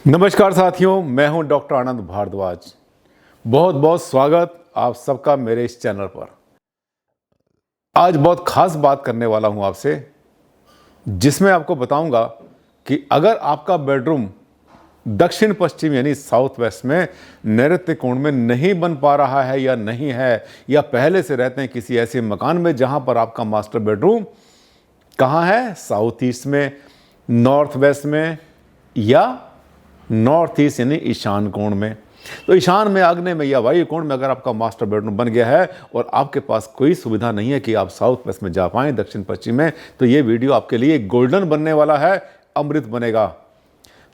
नमस्कार साथियों, मैं हूं डॉक्टर आनंद भारद्वाज। बहुत बहुत स्वागत आप सबका मेरे इस चैनल पर। आज बहुत खास बात करने वाला हूं आपसे, जिसमें आपको बताऊंगा कि अगर आपका बेडरूम दक्षिण पश्चिम यानी साउथ वेस्ट में नैऋत्य कोण में नहीं बन पा रहा है या नहीं है, या पहले से रहते हैं किसी ऐसे मकान में जहां पर आपका मास्टर बेडरूम कहां है, साउथ ईस्ट में, नॉर्थ वेस्ट में या नॉर्थ ईस्ट यानी ईशान कोण में। तो ईशान में, आग्नेय में या वायु कोण में अगर आपका मास्टर बेडरूम बन गया है और आपके पास कोई सुविधा नहीं है कि आप साउथ वेस्ट में जा पाएं, दक्षिण पश्चिम में, तो ये वीडियो आपके लिए गोल्डन बनने वाला है, अमृत बनेगा,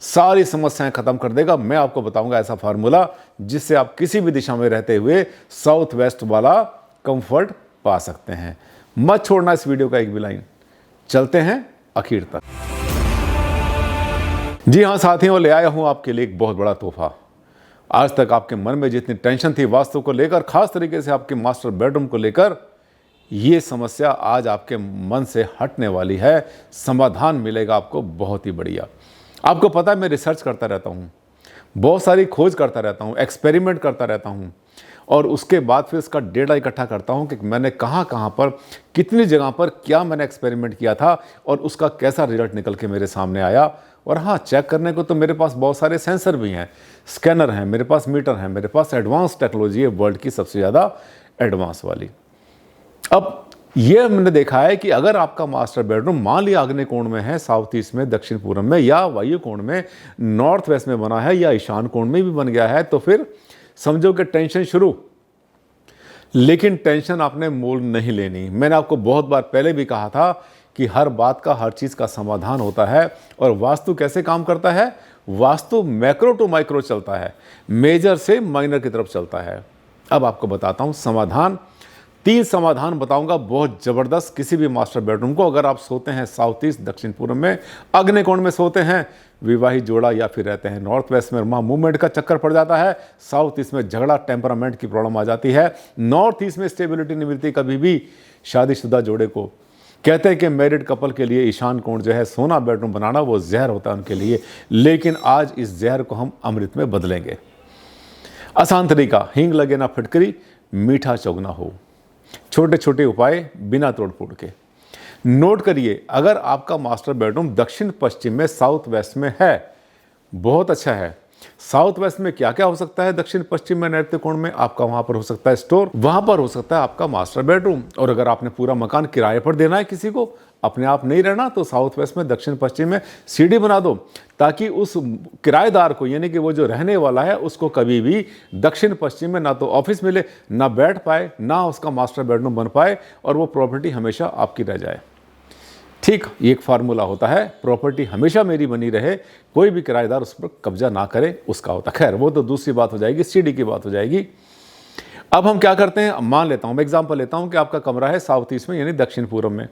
सारी समस्याएं खत्म कर देगा। मैं आपको बताऊंगा ऐसा फार्मूला जिससे आप किसी भी दिशा में रहते हुए साउथ वेस्ट वाला कंफर्ट पा सकते हैं। मत छोड़ना इस वीडियो का एक भी लाइन। चलते हैं आखिर तक। जी हाँ साथियों, ले आया हूं आपके लिए एक बहुत बड़ा तोहफा। आज तक आपके मन में जितनी टेंशन थी वास्तु को लेकर, खास तरीके से आपके मास्टर बेडरूम को लेकर, ये समस्या आज आपके मन से हटने वाली है। समाधान मिलेगा आपको बहुत ही बढ़िया। आपको पता है मैं रिसर्च करता रहता हूँ, बहुत सारी खोज करता रहता हूँ, एक्सपेरिमेंट करता रहता हूँ, और उसके बाद फिर इसका डेटा इकट्ठा करता हूँ कि मैंने कहाँ कहाँ पर, कितनी जगह पर क्या मैंने एक्सपेरिमेंट किया था और उसका कैसा रिजल्ट निकल के मेरे सामने आया। और हाँ, चेक करने को तो मेरे पास बहुत सारे सेंसर भी हैं, स्कैनर हैं, मेरे पास मीटर हैं, मेरे पास एडवांस टेक्नोलॉजी है, वर्ल्ड की सबसे ज़्यादा एडवांस वाली। अब ये मैंने देखा है कि अगर आपका मास्टर बेडरूम मान लिया आग्नेय कोण में है, साउथ ईस्ट में, दक्षिण पूर्व में, या वायु कोण में, नॉर्थ वेस्ट में बना है, या ईशान कोण में भी बन गया है, तो फिर समझो कि टेंशन शुरू। लेकिन टेंशन आपने मोल नहीं लेनी। मैंने आपको बहुत बार पहले भी कहा था कि हर बात का, हर चीज़ का समाधान होता है। और वास्तु कैसे काम करता है? वास्तु मैक्रो टू माइक्रो चलता है, मेजर से माइनर की तरफ चलता है। अब आपको बताता हूँ समाधान। 3 समाधान बताऊंगा बहुत ज़बरदस्त किसी भी मास्टर बेडरूम को। अगर आप सोते हैं साउथ ईस्ट, दक्षिण पूर्व में, आग्नेय कोण में सोते हैं, विवाहित जोड़ा, या फिर रहते हैं नॉर्थ वेस्ट में, वहाँ मूवमेंट का चक्कर पड़ जाता है, साउथ ईस्ट में झगड़ा, टेम्परामेंट की प्रॉब्लम आ जाती है, नॉर्थ ईस्ट में स्टेबिलिटी नहीं मिलती कभी भी शादीशुदा जोड़े को। कहते हैं कि मैरिड कपल के लिए ईशान कोण जो है, सोना बेडरूम बनाना, वो जहर होता है उनके लिए। लेकिन आज इस जहर को हम अमृत में बदलेंगे। आसान तरीका, हींग लगे ना फिटकरी, मीठा चौगना हो। छोटे छोटे उपाय बिना तोड़ फोड़ के। नोट करिए, अगर आपका मास्टर बेडरूम दक्षिण पश्चिम में, साउथ वेस्ट में है, बहुत अच्छा है। साउथ वेस्ट में क्या क्या हो सकता है? दक्षिण पश्चिम में, नैऋत्य कोण में आपका वहां पर हो सकता है स्टोर, वहां पर हो सकता है आपका मास्टर बेडरूम। और अगर आपने पूरा मकान किराए पर देना है किसी को, अपने आप नहीं रहना, तो साउथ वेस्ट में, दक्षिण पश्चिम में सीढ़ी बना दो, ताकि उस किराएदार को, यानी कि वो जो रहने वाला है, उसको कभी भी दक्षिण पश्चिम में ना तो ऑफिस मिले, ना बैठ पाए, ना उसका मास्टर बेडरूम बन पाए, और वो प्रॉपर्टी हमेशा आपकी रह जाए। ठीक, एक फार्मूला होता है, प्रॉपर्टी हमेशा मेरी बनी रहे, कोई भी किराएदार उस पर कब्जा ना करे, उसका होता। खैर, वो तो दूसरी बात हो जाएगी, सीढ़ी की बात हो जाएगी। अब हम क्या करते हैं, मान लेता हूं, मैं एग्जांपल लेता हूं कि आपका कमरा है साउथ ईस्ट में, यानी दक्षिण पूर्व में।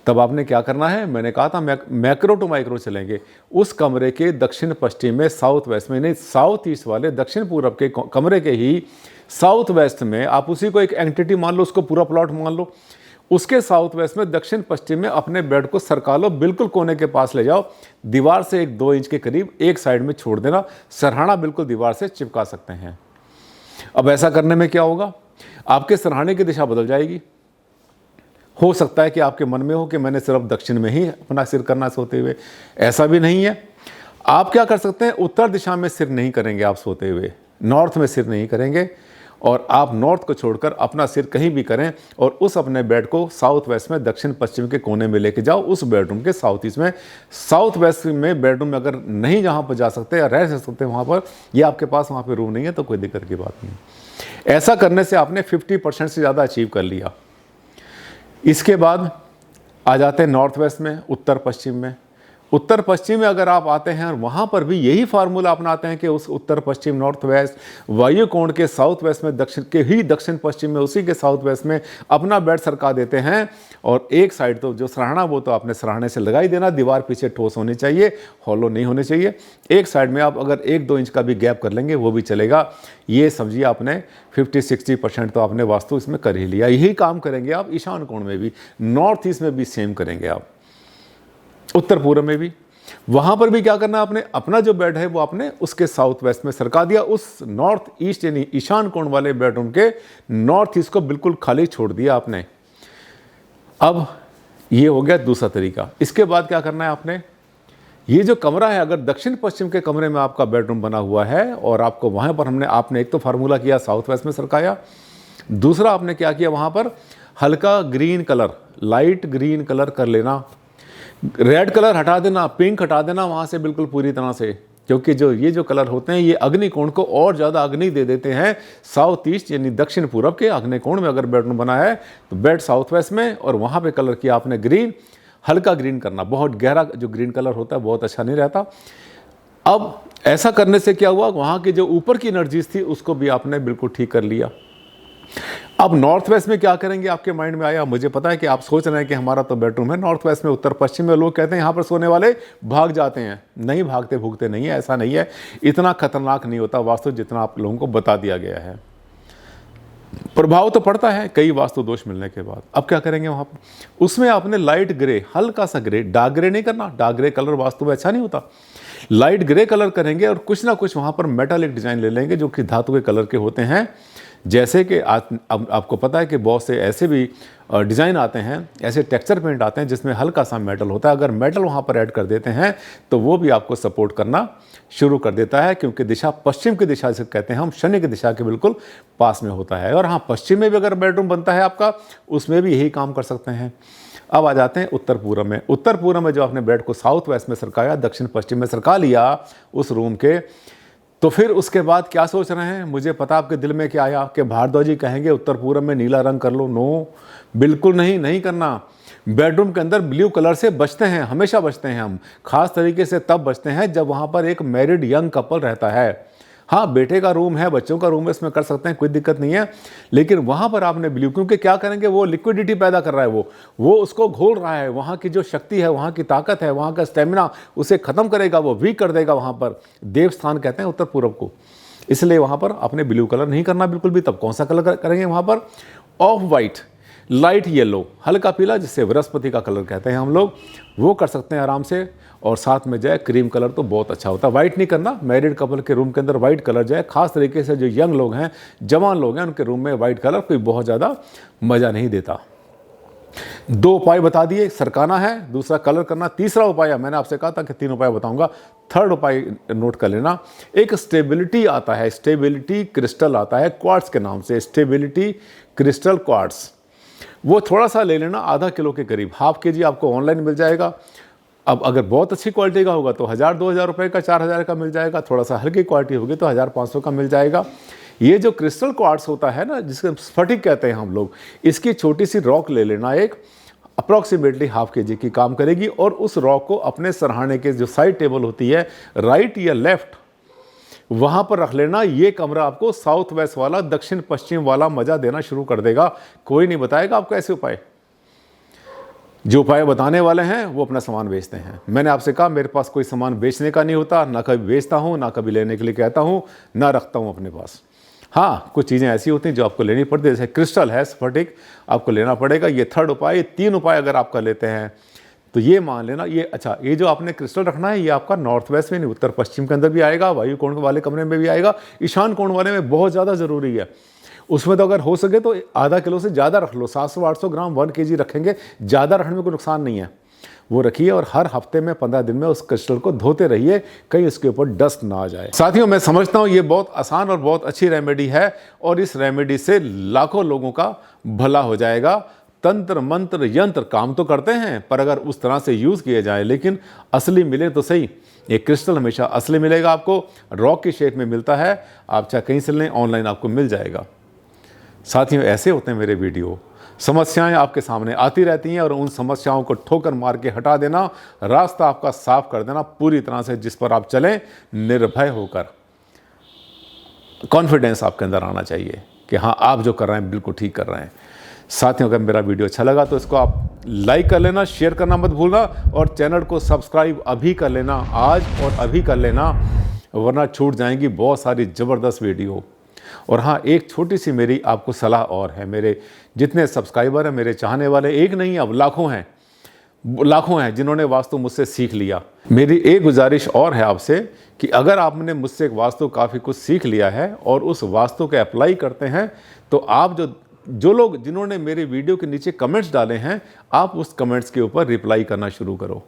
तब आपने क्या करना है, मैंने कहा था मैक्रो टू माइक्रो चलेंगे। उस कमरे के दक्षिण पश्चिम में, साउथ वेस्ट में, नहीं, साउथ ईस्ट वाले दक्षिण पूर्व के कमरे के ही साउथ वेस्ट में, आप उसी को एक एंटिटी मान लो, उसको पूरा प्लॉट मान लो, उसके साउथ वेस्ट में, दक्षिण पश्चिम में अपने बेड को सरका लो, बिल्कुल कोने के पास ले जाओ, दीवार से 1-2 इंच के करीब एक साइड में छोड़ देना, सरहाना बिल्कुल दीवार से चिपका सकते हैं। अब ऐसा करने में क्या होगा, आपके सरहाने की दिशा बदल जाएगी। हो सकता है कि आपके मन में हो कि मैंने सिर्फ दक्षिण में ही अपना सिर करना सोते हुए, ऐसा भी नहीं है। आप क्या कर सकते हैं, उत्तर दिशा में सिर नहीं करेंगे आप सोते हुए, नॉर्थ में सिर नहीं करेंगे, और आप नॉर्थ को छोड़कर अपना सिर कहीं भी करें, और उस अपने बेड को साउथ वेस्ट में, दक्षिण पश्चिम के कोने में लेके जाओ, उस बेडरूम के साउथ ईस्ट में। साउथ वेस्ट में बेडरूम में अगर नहीं जहाँ पर जा सकते या रह सकते वहाँ पर, या आपके पास वहाँ पे रूम नहीं है, तो कोई दिक्कत की बात नहीं। ऐसा करने से आपने 50% से ज़्यादा अचीव कर लिया। इसके बाद आ जाते हैं नॉर्थ वेस्ट में, उत्तर पश्चिम में। उत्तर पश्चिम में अगर आप आते हैं और वहाँ पर भी यही फार्मूला अपनाते हैं कि उस उत्तर पश्चिम, नॉर्थ वेस्ट, वायु कोण के साउथ वेस्ट में, दक्षिण पश्चिम में, उसी के साउथ वेस्ट में अपना बेड सरका देते हैं, और एक साइड तो जो सराहना, वो तो आपने सराहने से लगाई देना, दीवार पीछे ठोस होनी चाहिए, हॉलो नहीं होनी चाहिए। एक साइड में आप अगर 1-2 इंच का भी गैप कर लेंगे वो भी चलेगा। ये समझिए आपने 50-60% तो आपने वास्तु इसमें कर ही लिया। यही काम करेंगे आप ईशान कोण में भी, नॉर्थ ईस्ट में भी सेम करेंगे आप, उत्तर पूर्व में भी। वहाँ पर भी क्या करना है आपने, अपना जो बेड है वो आपने उसके साउथ वेस्ट में सरका दिया, उस नॉर्थ ईस्ट यानी ईशान कोण वाले बेडरूम के नॉर्थ ईस्ट को बिल्कुल खाली छोड़ दिया आपने। अब ये हो गया दूसरा तरीका। इसके बाद क्या करना है आपने, ये जो कमरा है, अगर दक्षिण पश्चिम के कमरे में आपका बेडरूम बना हुआ है और आपको वहाँ पर आपने एक तो फार्मूला किया साउथ वेस्ट में सरकाया, दूसरा आपने क्या किया, वहाँ पर हल्का green colour, light green colour कर लेना, रेड कलर हटा देना, पिंक हटा देना वहाँ से बिल्कुल पूरी तरह से, क्योंकि ये जो कलर होते हैं ये अग्निकोण को और ज़्यादा अग्नि दे देते हैं। साउथ ईस्ट यानी दक्षिण पूरब के अग्निकोण में अगर बेडरूम बना है तो बेड साउथ वेस्ट में, और वहाँ पे कलर किया आपने ग्रीन, हल्का ग्रीन करना, बहुत गहरा जो ग्रीन कलर होता है बहुत अच्छा नहीं रहता। अब ऐसा करने से क्या हुआ, वहाँ की जो ऊपर की एनर्जीज थी उसको भी आपने बिल्कुल ठीक कर लिया। अब नॉर्थ वेस्ट में क्या करेंगे आपके माइंड में आया, मुझे पता है कि आप सोच रहे हैं कि हमारा तो बेडरूम है नॉर्थ वेस्ट में, उत्तर पश्चिम में, लोग कहते हैं यहाँ पर सोने वाले भाग जाते हैं। नहीं भागते भूगते नहीं है, ऐसा नहीं है, इतना खतरनाक नहीं होता वास्तु जितना आप लोगों को बता दिया गया है। प्रभाव तो पड़ता है कई वास्तु दोष मिलने के बाद। अब क्या करेंगे वहाँ पर, उसमें आपने लाइट ग्रे, हल्का सा ग्रे, डार्क ग्रे नहीं करना, डार्क ग्रे कलर वास्तु में अच्छा नहीं होता, लाइट ग्रे कलर करेंगे और कुछ ना कुछ वहाँ पर मेटालिक डिजाइन ले लेंगे जो कि धातु के कलर के होते हैं। जैसे कि अब आपको पता है कि बहुत से ऐसे भी डिज़ाइन आते हैं, ऐसे टेक्सचर पेंट आते हैं जिसमें हल्का सा मेटल होता है, अगर मेटल वहाँ पर ऐड कर देते हैं तो वो भी आपको सपोर्ट करना शुरू कर देता है, क्योंकि दिशा पश्चिम की दिशा से कहते हैं हम, शनि की दिशा के बिल्कुल पास में होता है। और हाँ, पश्चिम में भी अगर बेडरूम बनता है आपका, उसमें भी यही काम कर सकते हैं। अब आ जाते हैं उत्तर पूर्व में। उत्तर पूर्व में जो आपने बेड को साउथ वेस्ट में सरकाया, दक्षिण पश्चिम में सरका लिया उस रूम के, तो फिर उसके बाद क्या सोच रहे हैं, मुझे पता आपके दिल में क्या आया कि भारद्वाज जी कहेंगे उत्तर पूर्व में नीला रंग कर लो। नो, बिल्कुल नहीं, नहीं करना। बेडरूम के अंदर ब्लू कलर से बचते हैं, हमेशा बचते हैं हम, खास तरीके से तब बचते हैं जब वहाँ पर एक मैरिड यंग कपल रहता है। हाँ, बेटे का रूम है, बच्चों का रूम है, इसमें कर सकते हैं, कोई दिक्कत नहीं है, लेकिन वहाँ पर आपने ब्लू, क्योंकि क्या करेंगे, वो लिक्विडिटी पैदा कर रहा है, वो उसको घोल रहा है, वहाँ की जो शक्ति है, वहाँ की ताकत है, वहाँ का स्टेमिना उसे खत्म करेगा, वो वीक कर देगा। वहाँ पर देवस्थान कहते हैं उत्तर पूर्व को, इसलिए वहाँ पर आपने ब्लू कलर नहीं करना बिल्कुल भी। तब कौन सा कलर करेंगे वहाँ पर, ऑफ वाइट, लाइट येलो, हल्का पीला, जिससे बृहस्पति का कलर कहते हैं हम लोग, वो कर सकते हैं आराम से। और साथ में जाए क्रीम कलर तो बहुत अच्छा होता है। वाइट नहीं करना, मैरिड कपल के रूम के अंदर वाइट कलर जाए, खास तरीके से जो यंग लोग हैं, जवान लोग हैं, उनके रूम में वाइट कलर कोई बहुत ज़्यादा मज़ा नहीं देता। 2 उपाय बता दिए, सरकाना है, दूसरा कलर करना, तीसरा उपाय मैंने आपसे कहा था कि 3 उपाय बताऊंगा, थर्ड उपाय नोट कर लेना। एक स्टेबिलिटी आता है, स्टेबिलिटी क्रिस्टल आता है क्वार्ट्स के नाम से, स्टेबिलिटी क्रिस्टल क्वार्ट्स, वो थोड़ा सा ले लेना, आधा किलो के करीब, हाफ kg आपको ऑनलाइन मिल जाएगा। अब अगर बहुत अच्छी क्वालिटी का होगा तो 1000-2000 रुपये का, 4000 का मिल जाएगा, थोड़ा सा हल्की क्वालिटी होगी तो 1500 का मिल जाएगा। ये जो क्रिस्टल क्वार्ट्स होता है ना, जिसके स्फटिक कहते हैं हम लोग, इसकी छोटी सी रॉक ले लेना, एक अप्रॉक्सीमेटली हाफ kg की काम करेगी, और उस रॉक को अपने सरहाने के जो साइड टेबल होती है, राइट या लेफ्ट, वहाँ पर रख लेना। ये कमरा आपको साउथ वेस्ट वाला, दक्षिण पश्चिम वाला मज़ा देना शुरू कर देगा। कोई नहीं बताएगा आपको ऐसे उपाय, जो उपाय बताने वाले हैं वो अपना सामान बेचते हैं। मैंने आपसे कहा मेरे पास कोई सामान बेचने का नहीं होता, ना कभी बेचता हूँ, ना कभी लेने के लिए कहता हूँ, ना रखता हूँ अपने पास। हाँ, कुछ चीज़ें ऐसी होती हैं जो आपको लेनी पड़ती है, जैसे क्रिस्टल है, स्फटिक, आपको लेना पड़ेगा। ये थर्ड उपाय, 3 उपाय अगर आपका लेते हैं तो ये मान लेना, ये अच्छा, ये जो आपने क्रिस्टल रखना है ये आपका नॉर्थ वेस्ट में नहीं, उत्तर पश्चिम के अंदर भी आएगा, वायु कोण वाले कमरे में भी आएगा, ईशान कोण वाले में बहुत ज़्यादा ज़रूरी है। उसमें तो अगर हो सके तो आधा किलो से ज़्यादा रख लो, 700-800 ग्राम, 1 kg रखेंगे, ज़्यादा रखने में कोई नुकसान नहीं है, वो रखिए। और हर हफ्ते में 15 दिन में उस क्रिस्टल को धोते रहिए, कहीं उसके ऊपर डस्ट ना आ जाए। साथियों, मैं समझता हूँ ये बहुत आसान और बहुत अच्छी रेमेडी है, और इस रेमेडी से लाखों लोगों का भला हो जाएगा। तंत्र मंत्र यंत्र काम तो करते हैं, पर अगर उस तरह से यूज़ किए जाए, लेकिन असली मिले तो सही। ये क्रिस्टल हमेशा असली मिलेगा आपको, रॉक की शेप में मिलता है, आप चाहे कहीं से लें, ऑनलाइन आपको मिल जाएगा। साथियों, ऐसे होते हैं मेरे वीडियो, समस्याएं आपके सामने आती रहती हैं, और उन समस्याओं को ठोकर मार के हटा देना, रास्ता आपका साफ कर देना पूरी तरह से, जिस पर आप चलें निर्भय होकर। कॉन्फिडेंस आपके अंदर आना चाहिए कि हाँ, आप जो कर रहे हैं बिल्कुल ठीक कर रहे हैं। साथियों, अगर मेरा वीडियो अच्छा लगा तो इसको आप लाइक कर लेना, शेयर करना मत भूलना, और चैनल को सब्सक्राइब अभी कर लेना, आज और अभी कर लेना, वरना छूट जाएंगी बहुत सारी ज़बरदस्त वीडियो। और हाँ, एक छोटी सी मेरी आपको सलाह और है, मेरे जितने सब्सक्राइबर हैं, मेरे चाहने वाले एक नहीं अब लाखों हैं, लाखों हैं जिन्होंने वास्तु मुझसे सीख लिया। मेरी एक गुजारिश और है आपसे कि अगर आपने मुझसे वास्तु काफ़ी कुछ सीख लिया है और उस वास्तु के अप्लाई करते हैं, तो आप जो लोग जिन्होंने मेरे वीडियो के नीचे कमेंट्स डाले हैं, आप उस कमेंट्स के ऊपर रिप्लाई करना शुरू करो,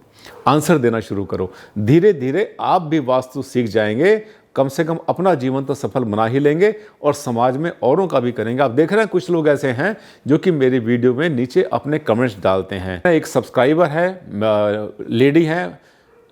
आंसर देना शुरू करो। धीरे धीरे आप भी वास्तु सीख जाएंगे, कम से कम अपना जीवन तो सफल बना ही लेंगे और समाज में औरों का भी करेंगे। आप देख रहे हैं कुछ लोग ऐसे हैं जो कि मेरी वीडियो में नीचे अपने कमेंट्स डालते हैं। एक सब्सक्राइबर है, लेडी है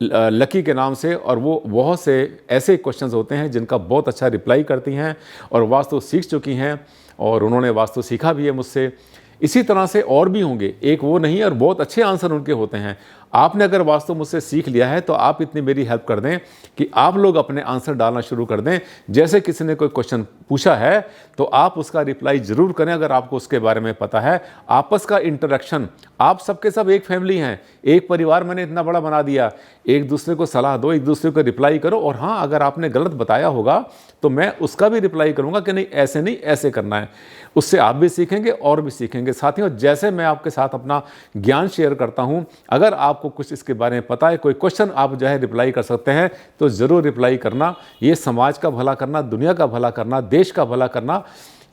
लकी के नाम से, और वो बहुत से ऐसे क्वेश्चंस होते हैं जिनका बहुत अच्छा रिप्लाई करती हैं और वास्तु सीख चुकी हैं और उन्होंने वास्तु सीखा भी है मुझसे। इसी तरह से और भी होंगे, एक वो नहीं, और बहुत अच्छे आंसर उनके होते हैं। आपने अगर वास्तु मुझसे सीख लिया है तो आप इतनी मेरी हेल्प कर दें कि आप लोग अपने आंसर डालना शुरू कर दें। जैसे किसी ने कोई क्वेश्चन पूछा है तो आप उसका रिप्लाई ज़रूर करें अगर आपको उसके बारे में पता है। आपस का इंटरेक्शन, आप सबके सब एक फैमिली हैं, एक परिवार मैंने इतना बड़ा बना दिया। एक दूसरे को सलाह दो, एक दूसरे को रिप्लाई करो, और हाँ, अगर आपने गलत बताया होगा तो मैं उसका भी रिप्लाई करूँगा कि नहीं, ऐसे नहीं, ऐसे करना है। उससे आप भी सीखेंगे और भी सीखेंगे। साथियों, जैसे मैं आपके साथ अपना ज्ञान शेयर करता हूँ, अगर आपको कुछ इसके बारे में पता है, कोई क्वेश्चन आप जो है रिप्लाई कर सकते हैं, तो ज़रूर रिप्लाई करना। ये समाज का भला करना, दुनिया का भला करना, देश का भला करना,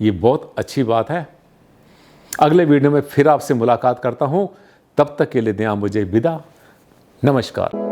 ये बहुत अच्छी बात है। अगले वीडियो में फिर आपसे मुलाकात करता हूँ, तब तक के लिए दें मुझे विदा। नमस्कार।